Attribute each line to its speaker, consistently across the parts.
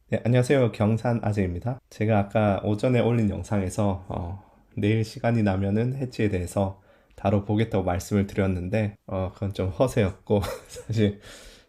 Speaker 1: 네, 안녕하세요. 경산 아재입니다. 제가 아까 오전에 올린 영상에서 내일 시간이 나면은 해지에 대해서 다뤄보겠다고 말씀을 드렸는데 그건 좀 허세였고 사실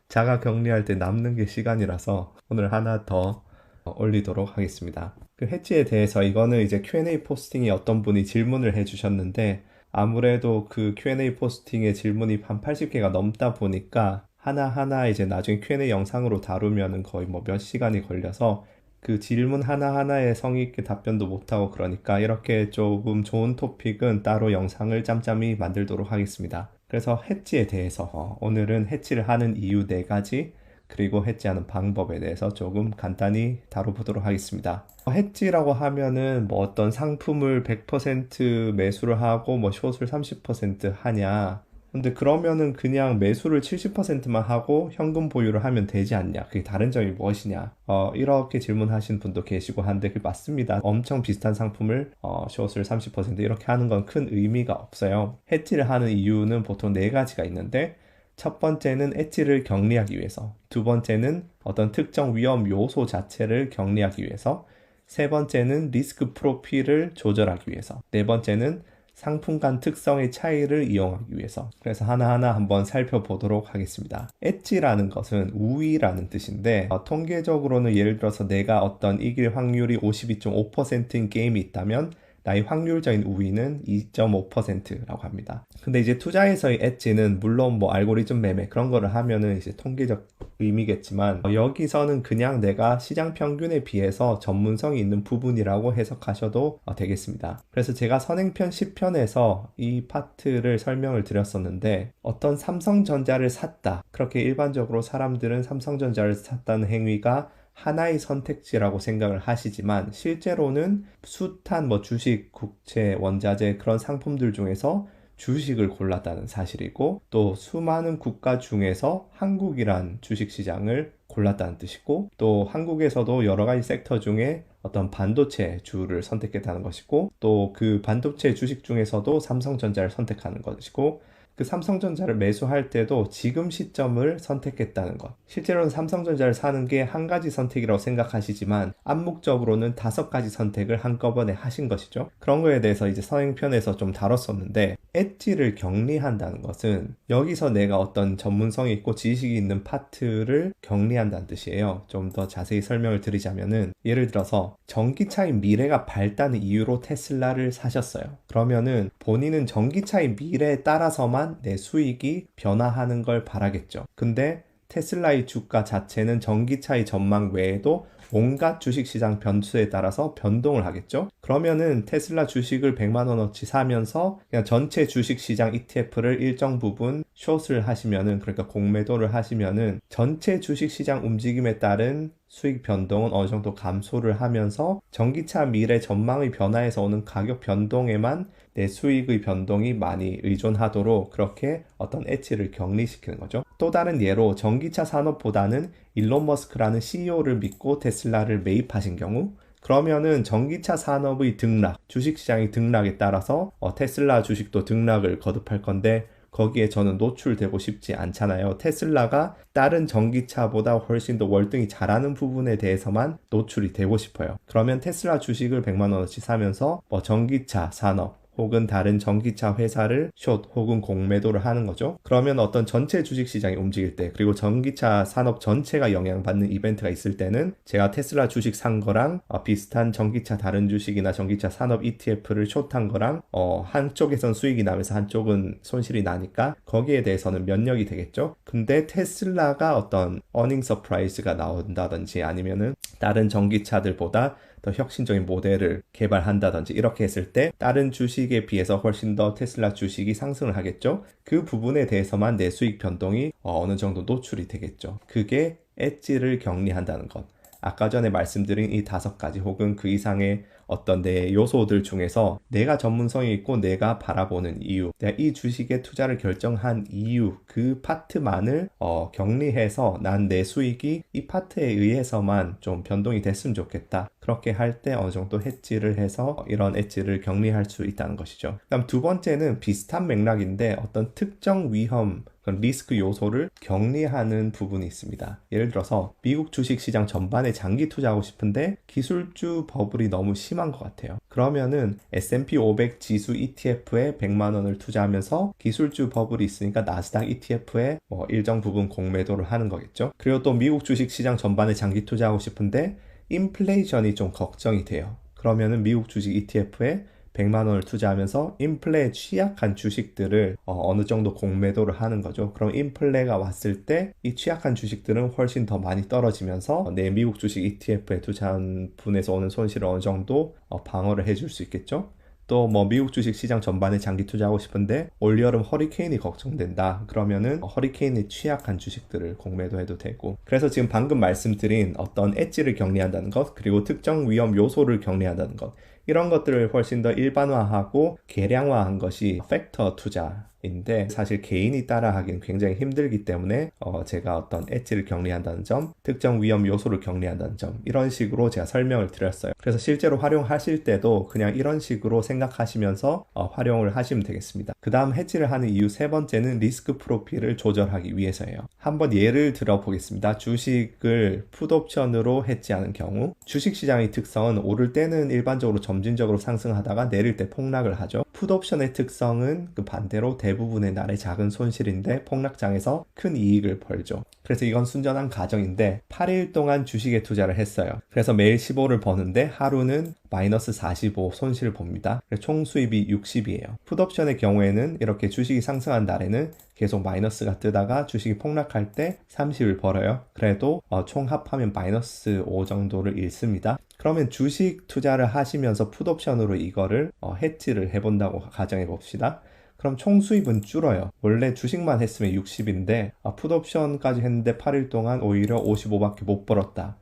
Speaker 1: 자가 격리할 때 남는 게 시간이라서 오늘 하나 더 올리도록 하겠습니다. 그 해지에 대해서 이거는 이제 Q&A 포스팅에 어떤 분이 질문을 해주셨는데 아무래도 그 Q&A 포스팅에 질문이 한 80개가 넘다 보니까 하나하나 이제 나중에 Q&A 영상으로 다루면은 거의 뭐 몇 시간이 걸려서 그 질문 하나하나에 성의 있게 답변도 못하고 그러니까 이렇게 조금 좋은 토픽은 따로 영상을 짬짬이 만들도록 하겠습니다. 그래서 해지에 대해서 오늘은 해지를 하는 이유 4가지 그리고 해지하는 방법에 대해서 조금 간단히 다뤄보도록 하겠습니다. 해지라고 하면은 뭐 어떤 상품을 100% 매수를 하고 뭐 숏을 30% 하냐. 근데 그러면은 그냥 매수를 70%만 하고 현금 보유를 하면 되지 않냐? 그게 다른 점이 무엇이냐? 이렇게 질문하신 분도 계시고 한데 그게 맞습니다. 엄청 비슷한 상품을 숏을 30% 이렇게 하는 건 큰 의미가 없어요. 해지를 하는 이유는 보통 4가지가 있는데 첫 번째는 엣지를 격리하기 위해서, 두 번째는 어떤 특정 위험 요소 자체를 격리하기 위해서, 세 번째는 리스크 프로필을 조절하기 위해서, 네 번째는 상품 간 특성의 차이를 이용하기 위해서. 그래서 하나하나 한번 살펴보도록 하겠습니다. 엣지라는 것은 우위라는 뜻인데 통계적으로는 예를 들어서 내가 어떤 이길 확률이 52.5%인 게임이 있다면 나의 확률적인 우위는 2.5%라고 합니다. 근데 이제 투자에서의 엣지는 물론 뭐 알고리즘 매매 그런 거를 하면은 이제 통계적 의미겠지만 여기서는 그냥 내가 시장 평균에 비해서 전문성이 있는 부분이라고 해석하셔도 되겠습니다. 그래서 제가 선행편 10편에서 이 파트를 설명을 드렸었는데 어떤 삼성전자를 샀다. 그렇게 일반적으로 사람들은 삼성전자를 샀다는 행위가 하나의 선택지라고 생각을 하시지만 실제로는 숱한 뭐 주식, 국채, 원자재 그런 상품들 중에서 주식을 골랐다는 사실이고 또 수많은 국가 중에서 한국이란 주식시장을 골랐다는 뜻이고 또 한국에서도 여러 가지 섹터 중에 어떤 반도체 주를 선택했다는 것이고 또 그 반도체 주식 중에서도 삼성전자를 선택하는 것이고 그 삼성전자를 매수할 때도 지금 시점을 선택했다는 것. 실제로는 삼성전자를 사는 게 한 가지 선택이라고 생각하시지만 암묵적으로는 5가지 선택을 한꺼번에 하신 것이죠. 그런 거에 대해서 이제 서행편에서 좀 다뤘었는데 엣지를 격리한다는 것은 여기서 내가 어떤 전문성이 있고 지식이 있는 파트를 격리한다는 뜻이에요. 좀 더 자세히 설명을 드리자면은 예를 들어서 전기차의 미래가 밝다는 이유로 테슬라를 사셨어요. 그러면은 본인은 전기차의 미래에 따라서만 내 수익이 변화하는 걸 바라겠죠. 근데 테슬라의 주가 자체는 전기차의 전망 외에도 온갖 주식시장 변수에 따라서 변동을 하겠죠. 그러면은 테슬라 주식을 100만 원어치 사면서 그냥 전체 주식시장 ETF를 일정 부분 숏을 하시면은 그러니까 공매도를 하시면은 전체 주식시장 움직임에 따른 수익 변동은 어느 정도 감소를 하면서 전기차 미래 전망의 변화에서 오는 가격 변동에만 내 수익의 변동이 많이 의존하도록 그렇게 어떤 엣지를 격리시키는 거죠. 또 다른 예로 전기차 산업보다는 일론 머스크라는 CEO를 믿고 테슬라를 매입하신 경우 그러면은 전기차 산업의 등락, 주식시장의 등락에 따라서 테슬라 주식도 등락을 거듭할 건데 거기에 저는 노출되고 싶지 않잖아요. 테슬라가 다른 전기차보다 훨씬 더 월등히 잘하는 부분에 대해서만 노출이 되고 싶어요. 그러면 테슬라 주식을 100만 원어치 사면서 뭐 전기차 산업 혹은 다른 전기차 회사를 숏 혹은 공매도를 하는 거죠. 그러면 어떤 전체 주식시장이 움직일 때 그리고 전기차 산업 전체가 영향받는 이벤트가 있을 때는 제가 테슬라 주식 산 거랑 비슷한 전기차 다른 주식이나 전기차 산업 ETF를 숏한 거랑 한쪽에선 수익이 나면서 한쪽은 손실이 나니까 거기에 대해서는 면역이 되겠죠. 근데 테슬라가 어떤 어닝 서프라이즈가 나온다든지 아니면은 다른 전기차들보다 더 혁신적인 모델을 개발한다든지 이렇게 했을 때 다른 주식에 비해서 훨씬 더 테슬라 주식이 상승을 하겠죠. 그 부분에 대해서만 내 수익 변동이 어느 정도 노출이 되겠죠. 그게 엣지를 격리한다는 것. 아까 전에 말씀드린 이 5가지 혹은 그 이상의 어떤 내 요소들 중에서 내가 전문성이 있고 내가 바라보는 이유, 내가 이 주식에 투자를 결정한 이유, 그 파트만을 격리해서 난 내 수익이 이 파트에 의해서만 좀 변동이 됐으면 좋겠다. 그렇게 할 때 어느 정도 해지를 해서 이런 엣지를 격리할 수 있다는 것이죠. 그다음 두 번째는 비슷한 맥락인데 어떤 특정 위험, 리스크 요소를 격리하는 부분이 있습니다. 예를 들어서 미국 주식시장 전반에 장기 투자하고 싶은데 기술주 버블이 너무 심한 것 같아요. 그러면은 S&P 500 지수 ETF에 100만 원을 투자하면서 기술주 버블이 있으니까 나스닥 ETF에 일정 부분 공매도를 하는 거겠죠. 그리고 또 미국 주식시장 전반에 장기 투자하고 싶은데 인플레이션이 좀 걱정이 돼요. 그러면은 미국 주식 ETF에 100만 원을 투자하면서 인플레에 취약한 주식들을 어느 정도 공매도를 하는 거죠. 그럼 인플레가 왔을 때 이 취약한 주식들은 훨씬 더 많이 떨어지면서 내 미국 주식 ETF에 투자한 분에서 오는 손실을 어느 정도 방어를 해줄 수 있겠죠. 또 미국 주식 시장 전반에 장기 투자하고 싶은데 올여름 허리케인이 걱정된다. 그러면은 허리케인에 취약한 주식들을 공매도해도 되고. 그래서 지금 방금 말씀드린 어떤 엣지를 격리한다는 것, 그리고 특정 위험 요소를 격리한다는 것, 이런 것들을 훨씬 더 일반화하고 계량화한 것이 팩터 투자인데 사실 개인이 따라하기는 굉장히 힘들기 때문에 제가 어떤 엣지를 격리한다는 점, 특정 위험 요소를 격리한다는 점, 이런 식으로 제가 설명을 드렸어요. 그래서 실제로 활용하실 때도 그냥 이런 식으로 생각하시면서 활용을 하시면 되겠습니다. 그 다음 해지를 하는 이유 세 번째는 리스크 프로필을 조절하기 위해서예요. 한번 예를 들어 보겠습니다. 주식을 풋옵션으로 해지하는 경우, 주식시장의 특성은 오를 때는 일반적으로 점진적으로 상승하다가 내릴 때 폭락을 하죠. 풋옵션의 특성은 그 반대로 대부분의 날의 작은 손실인데 폭락장에서 큰 이익을 벌죠. 그래서 이건 순전한 가정인데 8일 동안 주식에 투자를 했어요. 그래서 매일 15를 버는데 하루는 마이너스 45 손실을 봅니다. 총 수입이 60이에요. 풋옵션의 경우에는 이렇게 주식이 상승한 날에는 계속 마이너스가 뜨다가 주식이 폭락할 때 30을 벌어요. 그래도 총 합하면 마이너스 5 정도를 잃습니다. 그러면 주식 투자를 하시면서 풋옵션으로 이거를 해지를 해본다고 가정해 봅시다. 그럼 총 수입은 줄어요. 원래 주식만 했으면 60인데 풋옵션까지 했는데 8일 동안 오히려 55밖에 못 벌었다.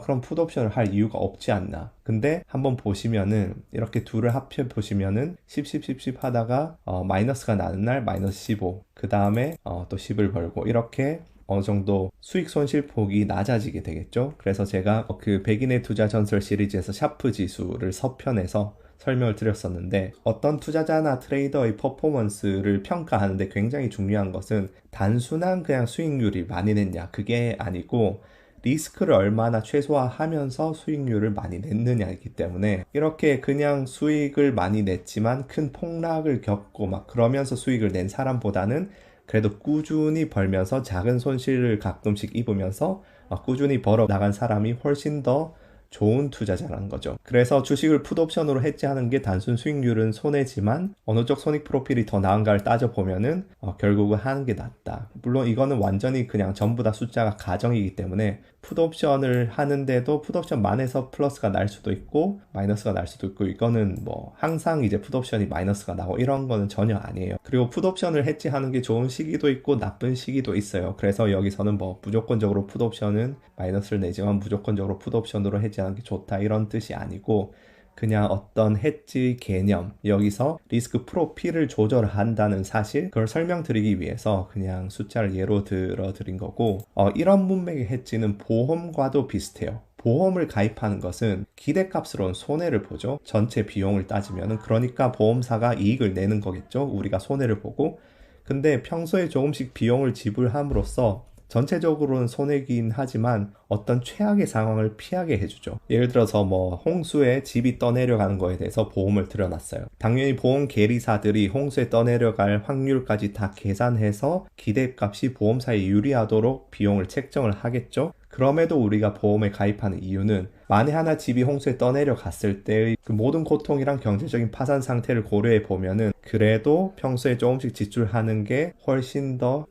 Speaker 1: 그럼 풋옵션을 할 이유가 없지 않나. 근데 한번 보시면은 이렇게 둘을 합해 보시면은 10 하다가 마이너스가 나는 날 마이너스 15, 그 다음에 또 10을 벌고 이렇게 어느 정도 수익 손실 폭이 낮아지게 되겠죠. 그래서 제가 그 백인의 투자 전설 시리즈에서 샤프 지수를 서편에서 설명을 드렸었는데 어떤 투자자나 트레이더의 퍼포먼스를 평가하는데 굉장히 중요한 것은 단순한 그냥 수익률이 많이 냈냐 그게 아니고 리스크를 얼마나 최소화하면서 수익률을 많이 냈느냐이기 때문에 이렇게 그냥 수익을 많이 냈지만 큰 폭락을 겪고 막 그러면서 수익을 낸 사람보다는 그래도 꾸준히 벌면서 작은 손실을 가끔씩 입으면서 꾸준히 벌어 나간 사람이 훨씬 더 좋은 투자자라는 거죠. 그래서 주식을 풋옵션으로 해지하는 게 단순 수익률은 손해지만 어느 쪽 손익 프로필이 더 나은가를 따져보면은 결국은 하는 게 낫다. 물론 이거는 완전히 그냥 전부 다 숫자가 가정이기 때문에 풋옵션을 하는데도 풋옵션만 해서 플러스가 날 수도 있고 마이너스가 날 수도 있고 이거는 항상 이제 풋옵션이 마이너스가 나고 이런 거는 전혀 아니에요. 그리고 풋옵션을 해지하는 게 좋은 시기도 있고 나쁜 시기도 있어요. 그래서 여기서는 무조건적으로 풋옵션은 마이너스를 내지만 무조건적으로 풋옵션으로 해지하는 게 좋다 이런 뜻이 아니고 그냥 어떤 해지 개념, 여기서 리스크 프로필을 조절한다는 사실, 그걸 설명드리기 위해서 그냥 숫자를 예로 들어 드린 거고, 이런 문맥의 해지는 보험과도 비슷해요. 보험을 가입하는 것은 기대값으로는 손해를 보죠. 전체 비용을 따지면은. 그러니까 보험사가 이익을 내는 거겠죠. 우리가 손해를 보고. 근데 평소에 조금씩 비용을 지불함으로써 전체적으로는 손해긴 하지만 어떤 최악의 상황을 피하게 해주죠. 예를 들어서 홍수에 집이 떠내려가는 거에 대해서 보험을 들여놨어요. 당연히 보험 계리사들이 홍수에 떠내려갈 확률까지 다 계산해서 기대값이 보험사에 유리하도록 비용을 책정을 하겠죠. 그럼에도 우리가 보험에 가입하는 이유는 만에 하나 집이 홍수에 떠내려갔을 때의 그 모든 고통이랑 경제적인 파산 상태를 고려해 보면은 그래도 평소에 조금씩 지출하는 게 훨씬 더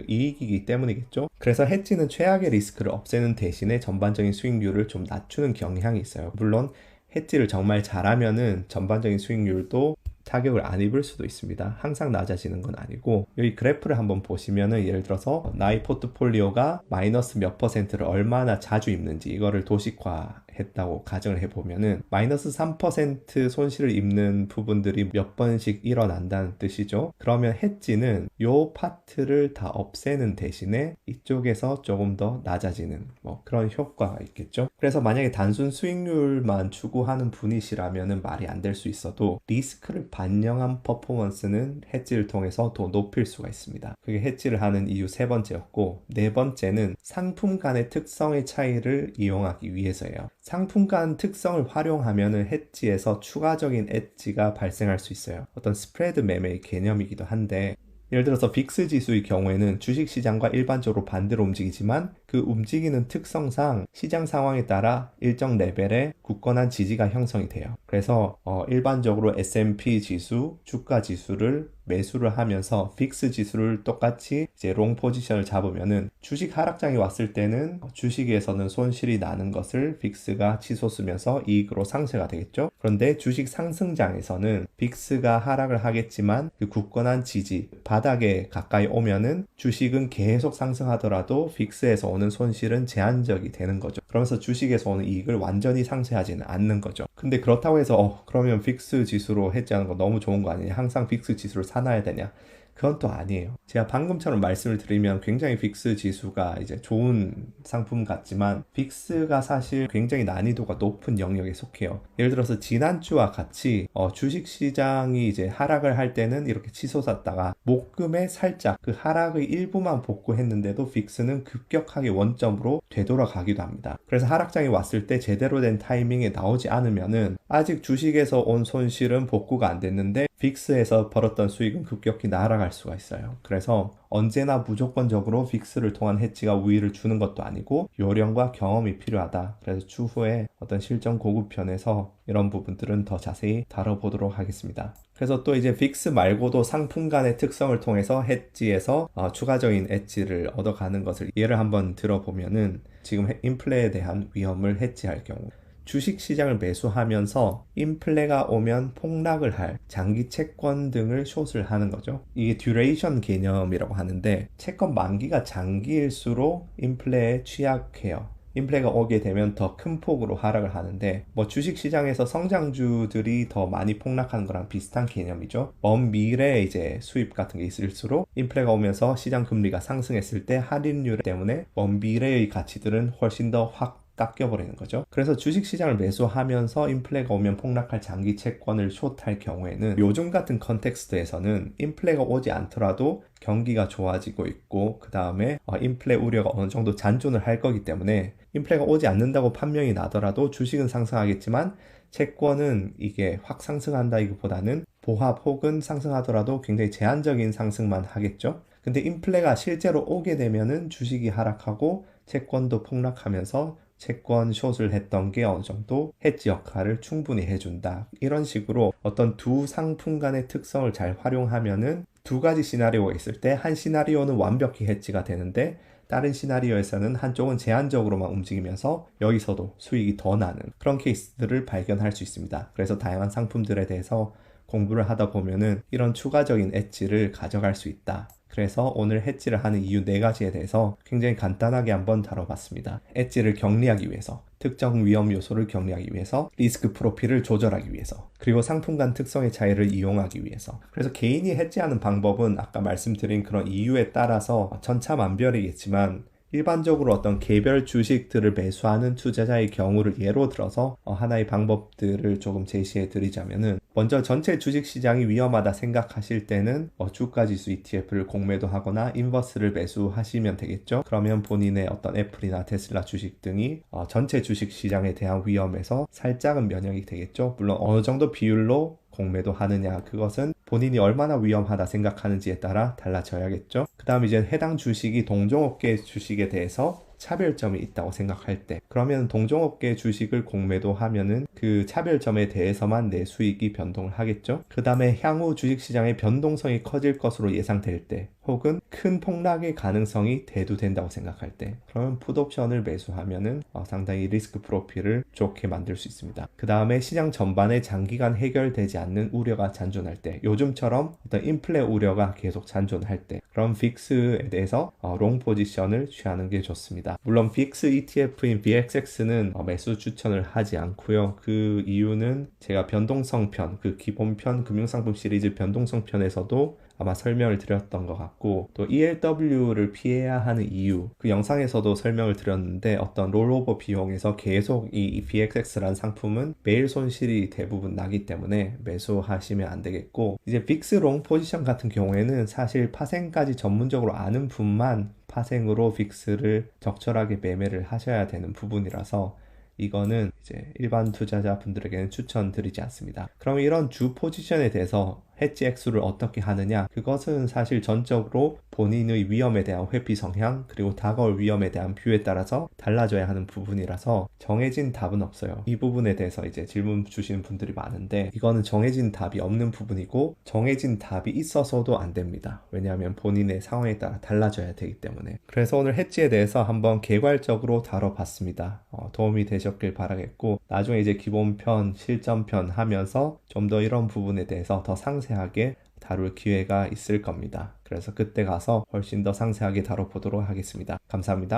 Speaker 1: 이익이기 때문이겠죠. 그래서 해지는 최악의 리스크를 없애는 대신에 전반적인 수익률을 좀 낮추는 경향이 있어요. 물론 해지를 정말 잘하면은 전반적인 수익률도 타격을 안 입을 수도 있습니다. 항상 낮아지는 건 아니고 여기 그래프를 한번 보시면은 예를 들어서 나의 포트폴리오가 마이너스 몇 퍼센트를 얼마나 자주 입는지 이거를 도식화 했다고 가정을 해보면은 마이너스 3% 손실을 입는 부분들이 몇 번씩 일어난다는 뜻이죠. 그러면 헤지는 요 파트를 다 없애는 대신에 이쪽에서 조금 더 낮아지는 뭐 그런 효과가 있겠죠. 그래서 만약에 단순 수익률만 추구하는 분이시라면은 말이 안 될 수 있어도 리스크를 반영한 퍼포먼스는 헤지를 통해서 더 높일 수가 있습니다. 그게 헤지를 하는 이유 세 번째였고, 네 번째는 상품 간의 특성의 차이를 이용하기 위해서예요. 상품 간 특성을 활용하면은 헤지에서 추가적인 엣지가 발생할 수 있어요. 어떤 스프레드 매매의 개념이기도 한데, 예를 들어서 빅스 지수의 경우에는 주식시장과 일반적으로 반대로 움직이지만 그 움직이는 특성상 시장 상황에 따라 일정 레벨의 굳건한 지지가 형성이 돼요. 그래서 일반적으로 S&P 지수, 주가 지수를 매수를 하면서 빅스 지수를 똑같이 이제 롱 포지션을 잡으면은 주식 하락장이 왔을 때는 주식에서는 손실이 나는 것을 빅스가 치솟으면서 이익으로 상쇄가 되겠죠. 그런데 주식 상승장에서는 빅스가 하락을 하겠지만 그 굳건한 지지, 바닥에 가까이 오면은 주식은 계속 상승하더라도 빅스에서 오는 손실은 제한적이 되는 거죠. 그러면서 주식에서 오는 이익을 완전히 상쇄하지는 않는 거죠. 근데 그렇다고 해서 그러면 빅스 지수로 해지하는 거 너무 좋은 거 아니냐? 항상 빅스 지수를 사놔야 되냐? 그건 또 아니에요. 제가 방금처럼 말씀을 드리면 굉장히 빅스 지수가 이제 좋은 상품 같지만 빅스가 사실 굉장히 난이도가 높은 영역에 속해요. 예를 들어서 지난주와 같이 주식시장이 이제 하락을 할 때는 이렇게 치솟았다가 목금에 살짝 그 하락의 일부만 복구했는데도 빅스는 급격하게 원점으로 되돌아가기도 합니다. 그래서 하락장이 왔을 때 제대로 된 타이밍에 나오지 않으면은 아직 주식에서 온 손실은 복구가 안 됐는데 빅스에서 벌었던 수익은 급격히 날아갈 수가 있어요. 그래서 언제나 무조건적으로 빅스를 통한 헤지가 우위를 주는 것도 아니고 요령과 경험이 필요하다. 그래서 추후에 어떤 실전 고급편에서 이런 부분들은 더 자세히 다뤄보도록 하겠습니다. 그래서 또 이제 빅스 말고도 상품 간의 특성을 통해서 헤지에서 추가적인 엣지를 얻어가는 것을 예를 한번 들어보면은 지금 인플레에 대한 위험을 헤지할 경우 주식시장을 매수하면서 인플레가 오면 폭락을 할 장기 채권 등을 숏을 하는 거죠. 이게 듀레이션 개념이라고 하는데 채권 만기가 장기일수록 인플레에 취약해요. 인플레가 오게 되면 더 큰 폭으로 하락을 하는데 뭐 주식시장에서 성장주들이 더 많이 폭락하는 거랑 비슷한 개념이죠. 먼 미래에 이제 수입 같은 게 있을수록 인플레가 오면서 시장 금리가 상승했을 때 할인율 때문에 먼 미래의 가치들은 훨씬 더 확 깎여버리는 거죠. 그래서 주식시장을 매수하면서 인플레가 오면 폭락할 장기 채권을 숏할 경우에는 요즘 같은 컨텍스트에서는 인플레가 오지 않더라도 경기가 좋아지고 있고 그 다음에 인플레 우려가 어느 정도 잔존을 할 거기 때문에 인플레가 오지 않는다고 판명이 나더라도 주식은 상승하겠지만 채권은 이게 확 상승한다기보다는 보합 혹은 상승하더라도 굉장히 제한적인 상승만 하겠죠. 근데 인플레가 실제로 오게 되면은 주식이 하락하고 채권도 폭락하면서 채권 숏을 했던 게 어느 정도 헤지 역할을 충분히 해준다. 이런 식으로 어떤 두 상품 간의 특성을 잘 활용하면은 두 가지 시나리오가 있을 때 한 시나리오는 완벽히 헤지가 되는데 다른 시나리오에서는 한쪽은 제한적으로만 움직이면서 여기서도 수익이 더 나는 그런 케이스들을 발견할 수 있습니다. 그래서 다양한 상품들에 대해서 공부를 하다 보면은 이런 추가적인 엣지를 가져갈 수 있다. 그래서 오늘 헤지를 하는 이유 4가지에 대해서 굉장히 간단하게 한번 다뤄봤습니다. 엣지를 격리하기 위해서, 특정 위험 요소를 격리하기 위해서, 리스크 프로필을 조절하기 위해서, 그리고 상품 간 특성의 차이를 이용하기 위해서. 그래서 개인이 헤지하는 방법은 아까 말씀드린 그런 이유에 따라서 천차만별이겠지만 일반적으로 어떤 개별 주식들을 매수하는 투자자의 경우를 예로 들어서 하나의 방법들을 조금 제시해 드리자면은 먼저 전체 주식시장이 위험하다 생각하실 때는 주가지수 ETF를 공매도 하거나 인버스를 매수하시면 되겠죠. 그러면 본인의 어떤 애플이나 테슬라 주식 등이 전체 주식시장에 대한 위험에서 살짝은 면역이 되겠죠. 물론 어느 정도 비율로 공매도 하느냐 그것은 본인이 얼마나 위험하다 생각하는지에 따라 달라져야겠죠. 그 다음 이제 해당 주식이 동종업계 주식에 대해서 차별점이 있다고 생각할 때 그러면 동종업계 주식을 공매도 하면은 그 차별점에 대해서만 내 수익이 변동을 하겠죠. 그 다음에 향후 주식시장의 변동성이 커질 것으로 예상될 때 혹은 큰 폭락의 가능성이 대두된다고 생각할 때, 그러면 풋옵션을 매수하면은 상당히 리스크 프로필을 좋게 만들 수 있습니다. 그 다음에 시장 전반에 장기간 해결되지 않는 우려가 잔존할 때, 요즘처럼 어떤 인플레 우려가 계속 잔존할 때, 그럼 빅스에 대해서 롱 포지션을 취하는 게 좋습니다. 물론 빅스 ETF인 BXX는 매수 추천을 하지 않고요. 그 이유는 제가 변동성 편, 그 기본 편 금융상품 시리즈 변동성 편에서도 아마 설명을 드렸던 것 같고, 또 ELW를 피해야 하는 이유, 그 영상에서도 설명을 드렸는데, 어떤 롤오버 비용에서 계속 이 BXX라는 상품은 매일 손실이 대부분 나기 때문에 매수하시면 안 되겠고, 이제 빅스 롱 포지션 같은 경우에는 사실 파생까지 전문적으로 아는 분만 파생으로 빅스를 적절하게 매매를 하셔야 되는 부분이라서 이거는 이제 일반 투자자 분들에게는 추천드리지 않습니다. 그럼 이런 주 포지션에 대해서 해지 액수를 어떻게 하느냐, 그것은 사실 전적으로 본인의 위험에 대한 회피 성향, 그리고 다가올 위험에 대한 뷰에 따라서 달라져야 하는 부분이라서 정해진 답은 없어요. 이 부분에 대해서 이제 질문 주시는 분들이 많은데, 이거는 정해진 답이 없는 부분이고 정해진 답이 있어서도 안 됩니다. 왜냐하면 본인의 상황에 따라 달라져야 되기 때문에. 그래서 오늘 해지에 대해서 한번 개괄적으로 다뤄봤습니다. 도움이 되셨길 바라겠고, 나중에 이제 기본편, 실전편 하면서 좀 더 이런 부분에 대해서 더 상세하게 다룰 기회가 있을 겁니다. 그래서 그때 가서 훨씬 더 상세하게 다뤄보도록 하겠습니다. 감사합니다.